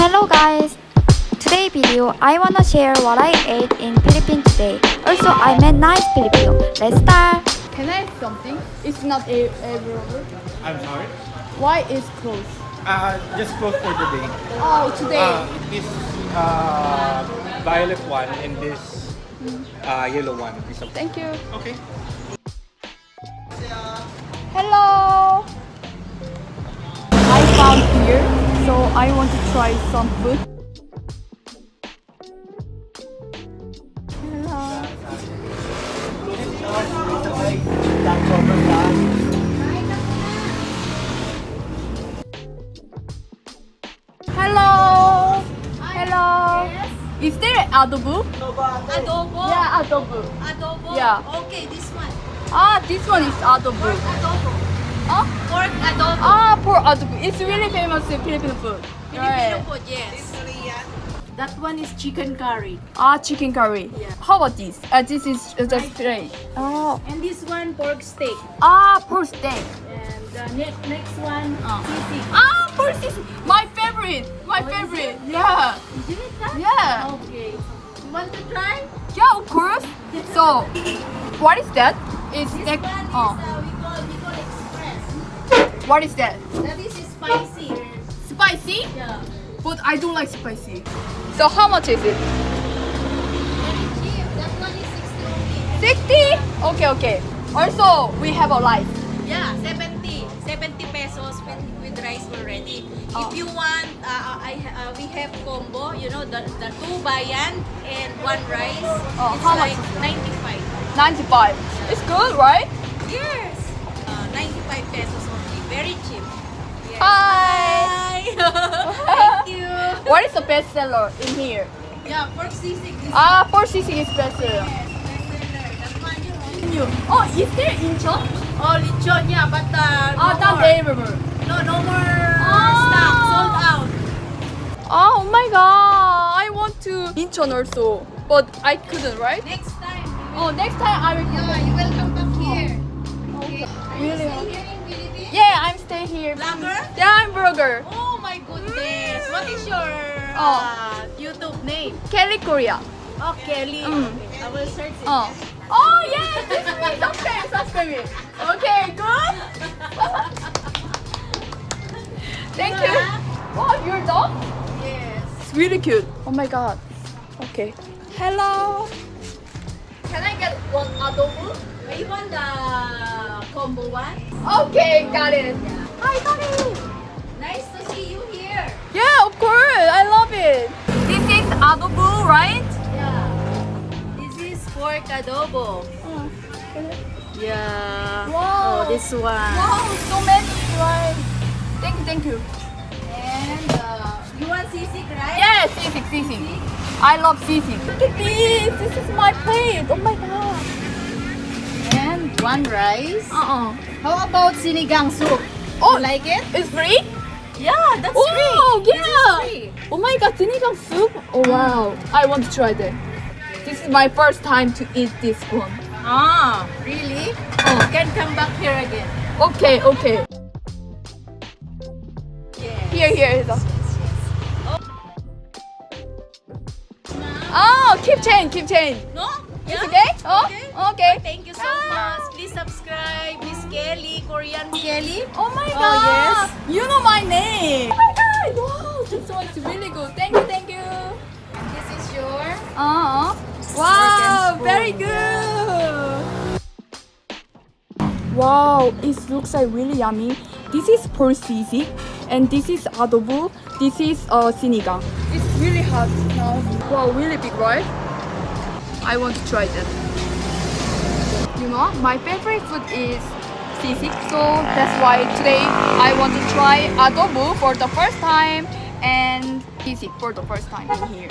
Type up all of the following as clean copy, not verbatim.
Hello guys! Today video I wanna share what I ate in Philippines today. Also I met nice Filipino. Let's start! Can I ask something? It's not available. I'm sorry. Why is closed? Just close for the day. Oh, today. This violet one and this yellow one. Thank you. Okay. Hello. I found here, so I want to try some food. Hello. Hello. Is there adobo? Adobo? Yeah, adobo. Adobo? Yeah. Okay, this one. This one is adobo. Adobo. Huh? Pork adobo. Pork adobo. It's really famous in Filipino food. Filipino food, yes. That one is chicken curry. Chicken curry. Yeah. How about this? This is just straight. Oh. And this one, pork steak. Pork steak. And the next one, sisig. Pork sisig. My favorite. My favorite. Yeah. Did you eat that? Yeah. Okay. You want to try? Yeah, of course. So, what is that? It's This like, one is, we call express. what is that? That is spicy. Spicy? Yeah. But I don't like spicy. So how much is it? Very cheap. That one is 60 only. 60? Okay, okay. Also, we have a rice. Yeah, 70 pesos with rice already. Oh. If you want, we have combo, you know, the two bayan and one rice. Oh, it's how much like is it? 95. 95. It's good, right? Yes. 95 pesos only. Very cheap. Yes. Hi. Thank you. What is the best seller in here? Yeah, pork sisig. Pork sisig is best seller. Yes, bestseller. That one, you know. Oh, is there incheon? Oh, lechon, yeah, but no Not more. available. No more stock. Sold out. Oh my god, I want to incheon also, but I couldn't, right? Next time. Oh, next time I will come. Yeah, you will come back here. Okay. Are you Really? staying here in Philippines? Yeah, I'm staying here. Vlogger? Yeah, I'm vlogger. Oh my goodness. What is your YouTube name? Kelly Korea. Oh, Kelly. Okay. I will search it. Oh yes, this is subscribe me. Okay, good. Thank you. Wow, your dog? Yes. It's really cute. Oh my god. Okay. Hello. Can I get one adobo? You want the combo one? Okay, got it. Hi, Tony. Nice to see you here. Yeah, of course. I love it. This is adobo, right? Yeah. This is pork adobo. Yeah. Wow. Oh, this one. Wow, so many, right? Thank you. And you want sisig, right? Yes, sisig. I love sisig. Look at this. This is my plate. Oh my god. And one rice. Uh-uh. How about sinigang soup? Oh, You like it? It's free? Yeah, that's Oh, free. This is yeah. free. Oh my god, sinigang soup? Oh wow. I want to try that. This is my first time to eat this one. Really? Oh. You can come back here again. Okay. Yes. Here is a. Oh, keep change. No? It's Yeah? okay? Oh, okay. Thank you so much. Please subscribe, Miss Kelly, Korean Kelly. Oh my Oh, god. yes. You know my name. Oh my god. Wow, this one's really good. Thank you. This is your Wow, spoon. very good. Wow, it looks like really yummy. This is pork sisig, and this is adobo. This is sinigang. It's really hot now. Wow, really big, right? I want to try that. You know, my favorite food is sisig, so that's why today I want to try adobo for the first time and sisig for the first time in here.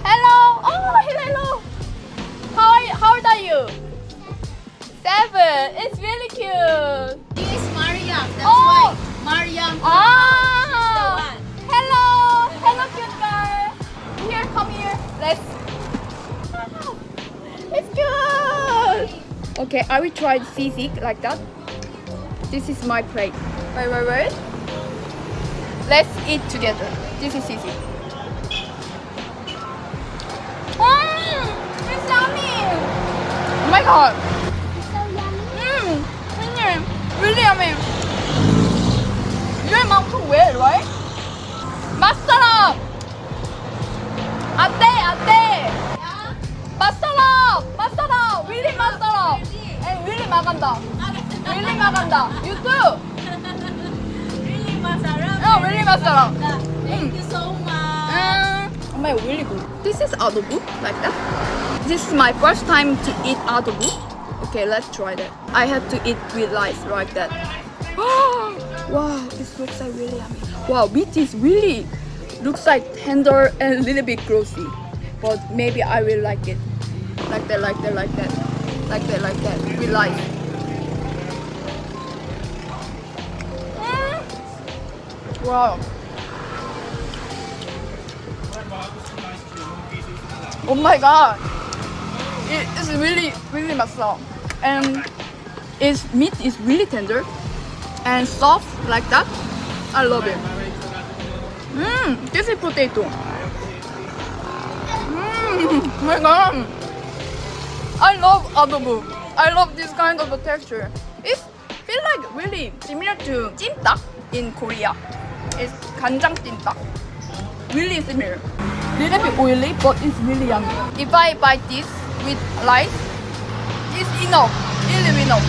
Hello! Oh, hello! How old are you? 7. It's really cute. This is Mariam. That's Oh. why Mariam. She's the one. Hello, cute girl. Here, come here. Let's. It's good. Okay, I will try sisig like that. This is my plate. Wait. Let's eat together. This is easy. It's yummy. Oh my god. It's so yummy. Really yummy. Your mouth too wet, right? Masala. Ate. Masala. Really masala. And really maganda. Really maganda. You too. Really masarap. Oh, really masala. Thank you so much. Oh my, really good. This is adobo, like that. This is my first time to eat adobo. Okay, let's try that. I have to eat with rice like that. Wow, this looks like really yummy. Wow, meat is really looks like tender and a little bit grossy. But maybe I will like it. Like that. With rice. Wow. Oh my god. It's really masala. And its meat is really tender and soft like that. I love it. This is potato. Oh my god. I love adobo. I love this kind of a texture. It feels like really similar to 찜닭 in Korea. It's 간장 찜닭. Really similar. Little bit oily, but it's really yummy. If I buy this with rice, it's enough. Really enough.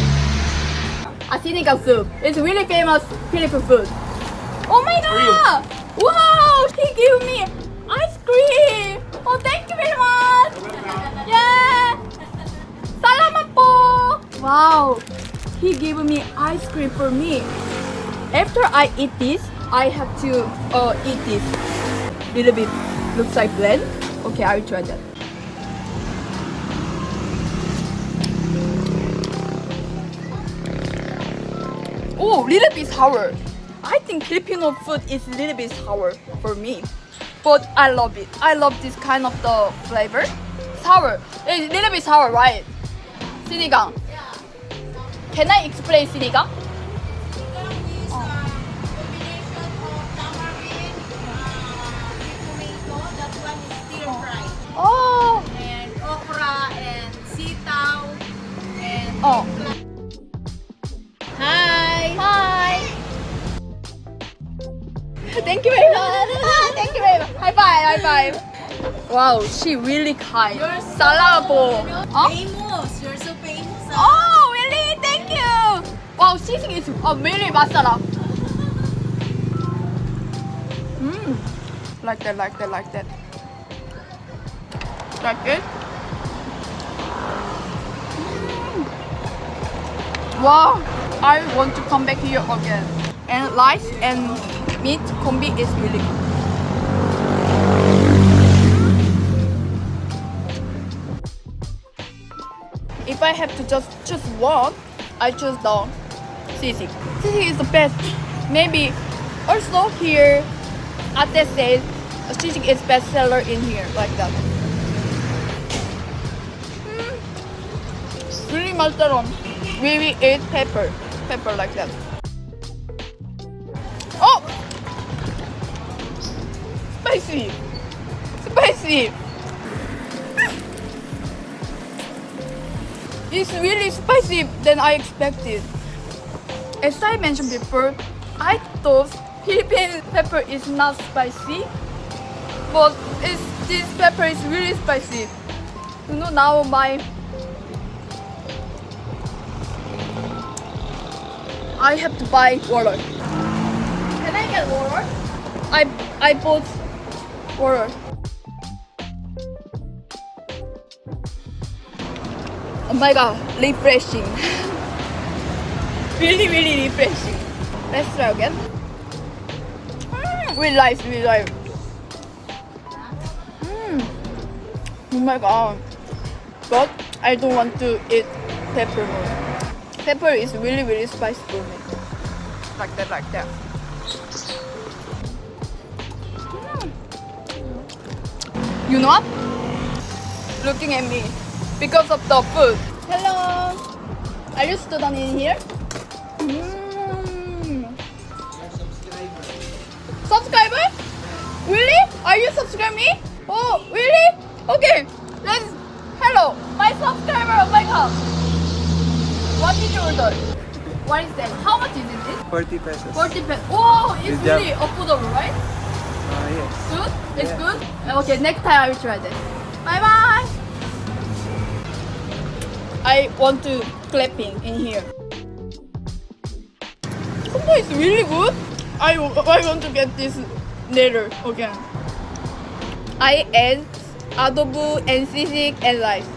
Sinigang soup. It's really famous Filipino food. Oh my god! Wow! He gave me ice cream. Oh, thank you very much. Yeah. Salamat po. Wow. He gave me ice cream for me. After I eat this, I have to eat this. Little bit. Looks like blend. Okay, I will try that. Oh, little bit sour. I think Filipino food is a little bit sour for me, but I love it. I love this kind of the flavor. Sour. It's a little bit sour, right? Sinigang. Can I explain sinigang? Sinigang is combination of tamarind, tomato, that one is stir fry. Oh. And okra and sitaw and Oh. hi. Hi. Thank you very much. Thank you very much. High five. Wow, she really kind. You're so Salabo. Huh? famous. You're so famous. Oh, really? Thank you. Wow, seasoning is really masala. Like that. Like it. Wow, I want to come back here again. And rice and meat combi is really good. If I have to just choose one, I choose the sisig. Sisig is the best. Maybe also here, Ate says sisig is best seller in here, like that. Really 맛있어. We will eat pepper like that. Oh, spicy. It's really spicy than I expected. As I mentioned before, I thought Philippine pepper is not spicy, but this pepper is really spicy. You know, now I have to buy water. Can I get water? I bought water. Oh my god, refreshing. really refreshing. Let's try again. With rice. Oh my god. But I don't want to eat pepper more. Pepper is really spicy for me. Like that. You know what? Looking at me because of the food. Hello. Are you student in here? Subscriber? Are you subscribing me? Oh, really? Okay. Let's. Hello, my subscriber. Oh my god. What did you order? What is that? How much is it? 40 pesos. 40 pesos. Oh, it's Good job. really affordable, right? Yes. Good? It's good? Okay, next time I will try that. Bye bye. I want to clapping in here. Combo is really good. I want to get this later again. I add adobo and sisig and rice.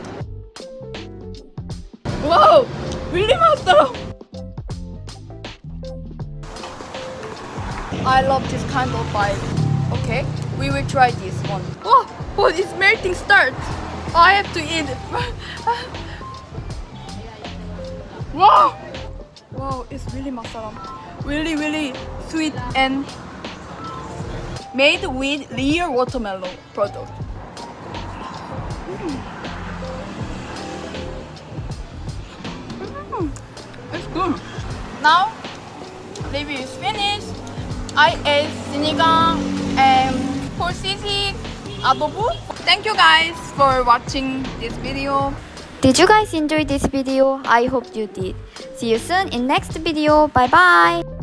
Wow, really master. I love this kind of vibe. Okay, we will try this one. Oh, it's melting start. I have to eat it. Wow, it's really masala. Really sweet and made with real watermelon product. It's good. Now, review is finished. I ate sinigang and pork sisig adobo. Thank you guys for watching this video. Did you guys enjoy this video? I hope you did. See you soon in next video. Bye bye.